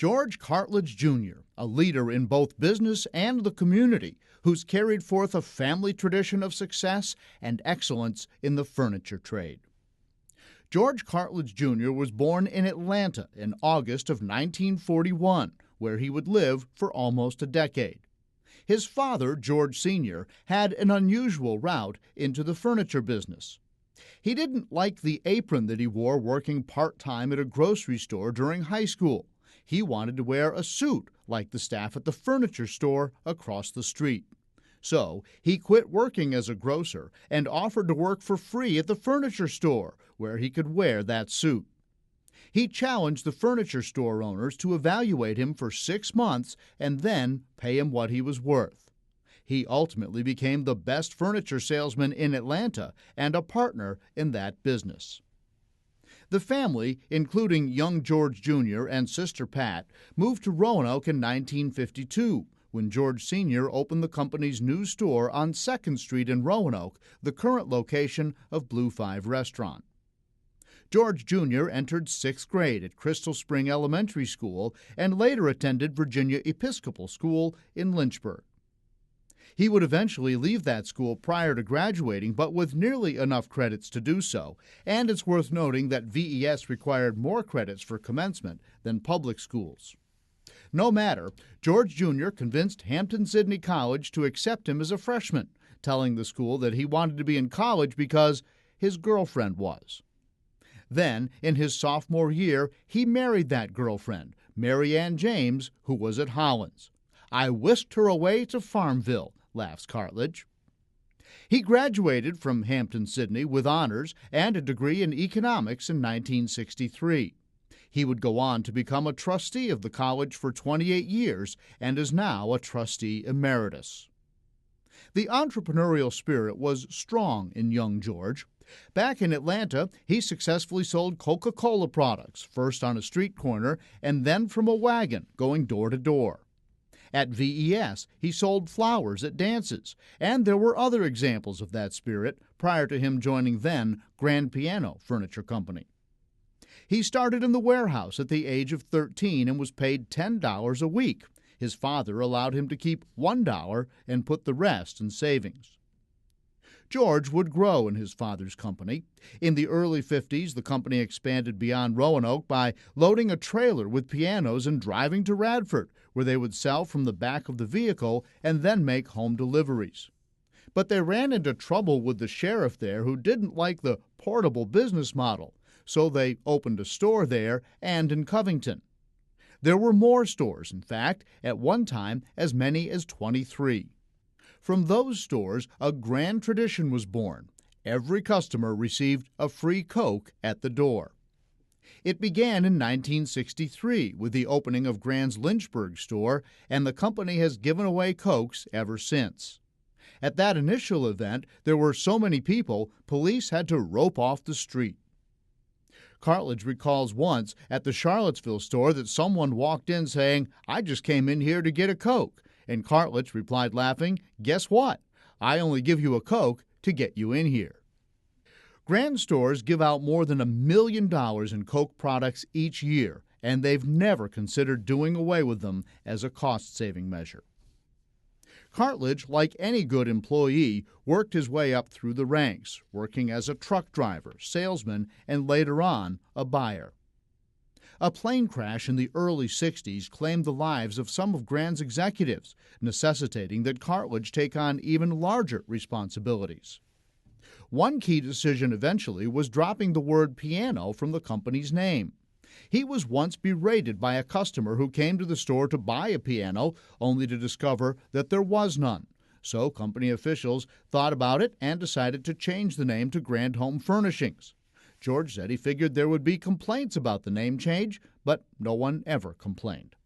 George Cartledge, Jr., a leader in both business and the community, who's carried forth a family tradition of success and excellence in the furniture trade. George Cartledge, Jr. was born in Atlanta in August of 1941, where he would live for almost a decade. His father, George Sr., had an unusual route into the furniture business. He didn't like the apron that he wore working part-time at a grocery store during high school. He wanted to wear a suit like the staff at the furniture store across the street. So he quit working as a grocer and offered to work for free at the furniture store, where he could wear that suit. He challenged the furniture store owners to evaluate him for 6 months and then pay him what he was worth. He ultimately became the best furniture salesman in Atlanta and a partner in that business. The family, including young George Jr. and sister Pat, moved to Roanoke in 1952, when George Sr. opened the company's new store on 2nd Street in Roanoke, the current location of Blue 5 Restaurant. George Jr. entered 6th grade at Crystal Spring Elementary School and later attended Virginia Episcopal School in Lynchburg. He would eventually leave that school prior to graduating, but with nearly enough credits to do so, and it's worth noting that VES required more credits for commencement than public schools. No matter, George Jr. convinced Hampton-Sydney College to accept him as a freshman, telling the school that he wanted to be in college because his girlfriend was. Then, in his sophomore year, he married that girlfriend, Mary Ann James, who was at Hollins. "I whisked her away to Farmville," laughs Cartledge. He graduated from Hampton-Sydney with honors and a degree in economics in 1963. He would go on to become a trustee of the college for 28 years and is now a trustee emeritus. The entrepreneurial spirit was strong in young George. Back in Atlanta, he successfully sold Coca-Cola products, first on a street corner and then from a wagon, going door to door. At VES, he sold flowers at dances, and there were other examples of that spirit prior to him joining then Grand Piano Furniture Company. He started in the warehouse at the age of 13 and was paid $10 a week. His father allowed him to keep $1 and put the rest in savings. George would grow in his father's company. In the early 50s, the company expanded beyond Roanoke by loading a trailer with pianos and driving to Radford, where they would sell from the back of the vehicle and then make home deliveries. But they ran into trouble with the sheriff there, who didn't like the portable business model, so they opened a store there and in Covington. There were more stores, in fact, at one time as many as 23. From those stores, a grand tradition was born. Every customer received a free Coke at the door. It began in 1963 with the opening of Grand's Lynchburg store, and the company has given away Cokes ever since. At that initial event, there were so many people, police had to rope off the street. Cartledge recalls once at the Charlottesville store that someone walked in saying, "I just came in here to get a Coke." And Cartledge replied laughing, "Guess what? I only give you a Coke to get you in here." Grand stores give out more than $1 million in Coke products each year, and they've never considered doing away with them as a cost-saving measure. Cartledge, like any good employee, worked his way up through the ranks, working as a truck driver, salesman, and later on, a buyer. A plane crash in the early 60s claimed the lives of some of Grand's executives, necessitating that Cartledge take on even larger responsibilities. One key decision eventually was dropping the word piano from the company's name. He was once berated by a customer who came to the store to buy a piano, only to discover that there was none. So company officials thought about it and decided to change the name to Grand Home Furnishings. George said he figured there would be complaints about the name change, but no one ever complained.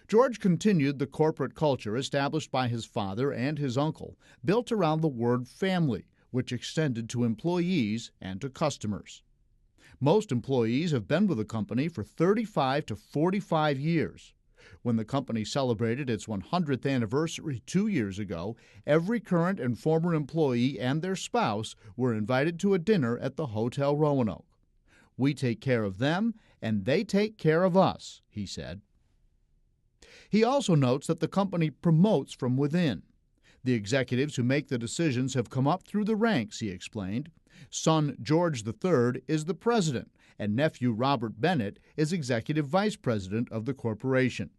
George continued the corporate culture established by his father and his uncle, built around the word family, which extended to employees and to customers. Most employees have been with the company for 35 to 45 years. When the company celebrated its 100th anniversary 2 years ago, every current and former employee and their spouse were invited to a dinner at the Hotel Roanoke. "We take care of them, and they take care of us," he said. He also notes that the company promotes from within. The executives who make the decisions have come up through the ranks, he explained. Son George III is the president, and nephew Robert Bennett is executive vice president of the corporation.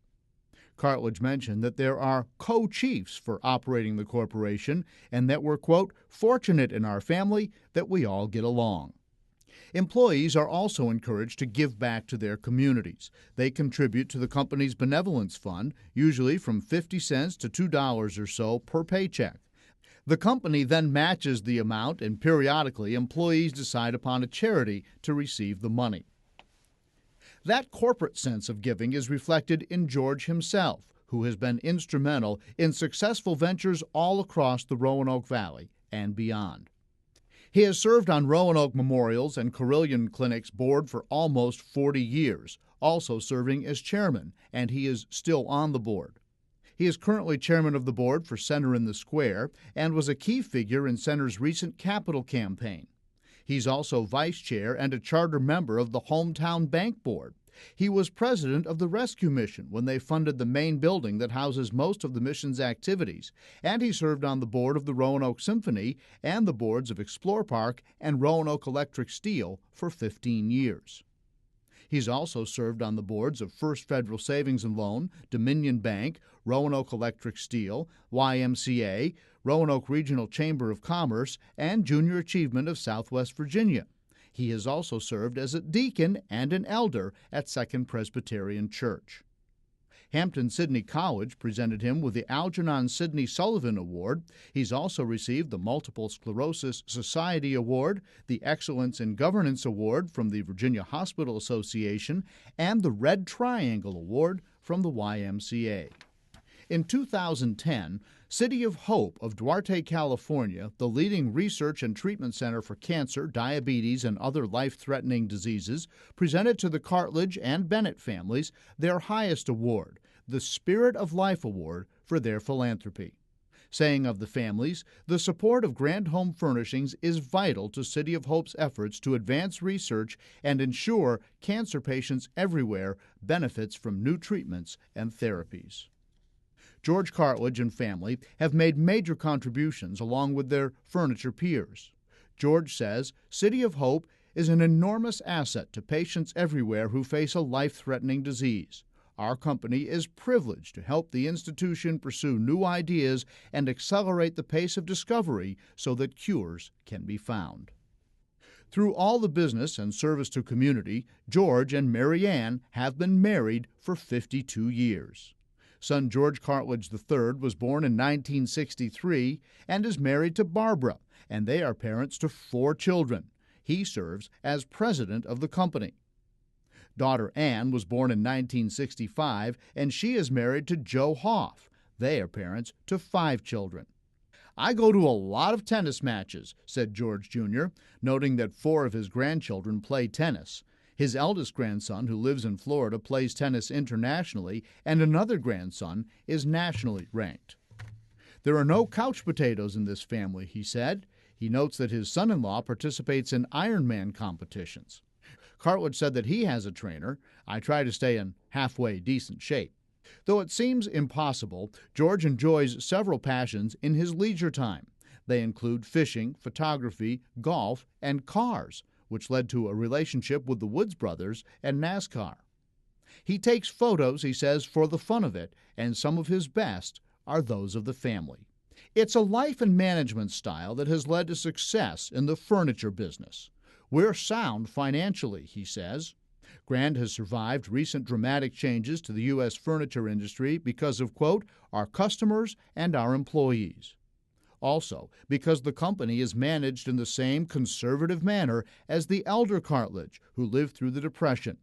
Cartledge mentioned that there are co-chiefs for operating the corporation and that we're, quote, fortunate in our family that we all get along. Employees are also encouraged to give back to their communities. They contribute to the company's benevolence fund, usually from 50 cents to $2 or so per paycheck. The company then matches the amount, and periodically employees decide upon a charity to receive the money. That corporate sense of giving is reflected in George himself, who has been instrumental in successful ventures all across the Roanoke Valley and beyond. He has served on Roanoke Memorial's and Cartledge Clinic's board for almost 40 years, also serving as chairman, and he is still on the board. He is currently chairman of the board for Center in the Square and was a key figure in Center's recent capital campaign. He's also vice chair and a charter member of the Hometown Bank Board. He was president of the Rescue Mission when they funded the main building that houses most of the mission's activities, and he served on the board of the Roanoke Symphony and the boards of Explore Park and Roanoke Electric Steel for 15 years. He's also served on the boards of First Federal Savings and Loan, Dominion Bank, Roanoke Electric Steel, YMCA, Roanoke Regional Chamber of Commerce, and Junior Achievement of Southwest Virginia. He has also served as a deacon and an elder at Second Presbyterian Church. Hampton-Sydney College presented him with the Algernon Sidney Sullivan Award. He's also received the Multiple Sclerosis Society Award, the Excellence in Governance Award from the Virginia Hospital Association, and the Red Triangle Award from the YMCA. In 2010, City of Hope of Duarte, California, the leading research and treatment center for cancer, diabetes, and other life-threatening diseases, presented to the Cartledge and Bennett families their highest award, the Spirit of Life Award, for their philanthropy. Saying of the families, the support of Grand Home Furnishings is vital to City of Hope's efforts to advance research and ensure cancer patients everywhere benefits from new treatments and therapies. George Cartledge and family have made major contributions along with their furniture peers. George says City of Hope is an enormous asset to patients everywhere who face a life-threatening disease. Our company is privileged to help the institution pursue new ideas and accelerate the pace of discovery so that cures can be found. Through all the business and service to community, George and Mary Ann have been married for 52 years. Son George Cartledge III was born in 1963 and is married to Barbara, and they are parents to 4 children. He serves as president of the company. Daughter Ann was born in 1965, and she is married to Joe Hoff. They are parents to 5 children. I go to a lot of tennis matches, said George Jr., noting that 4 of his grandchildren play tennis. His eldest grandson, who lives in Florida, plays tennis internationally, and another grandson is nationally ranked. There are no couch potatoes in this family, he said. He notes that his son-in-law participates in Ironman competitions. Cartledge said that he has a trainer. I try to stay in halfway decent shape. Though it seems impossible, George enjoys several passions in his leisure time. They include fishing, photography, golf, and cars, which led to a relationship with the Woods brothers and NASCAR. He takes photos, he says, for the fun of it, and some of his best are those of the family. It's a life and management style that has led to success in the furniture business. We're sound financially, he says. Grand has survived recent dramatic changes to the U.S. furniture industry because of, quote, our customers and our employees. Also, because the company is managed in the same conservative manner as the elder Cartledge, who lived through the Depression.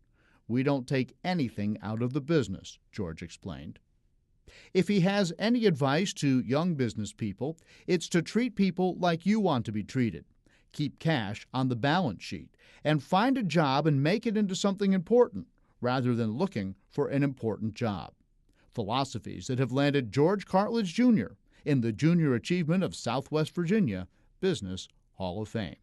We don't take anything out of the business, George explained. If he has any advice to young business people, it's to treat people like you want to be treated. Keep cash on the balance sheet, and find a job and make it into something important, rather than looking for an important job. Philosophies that have landed George Cartledge Jr. in the Junior Achievement of Southwest Virginia Business Hall of Fame.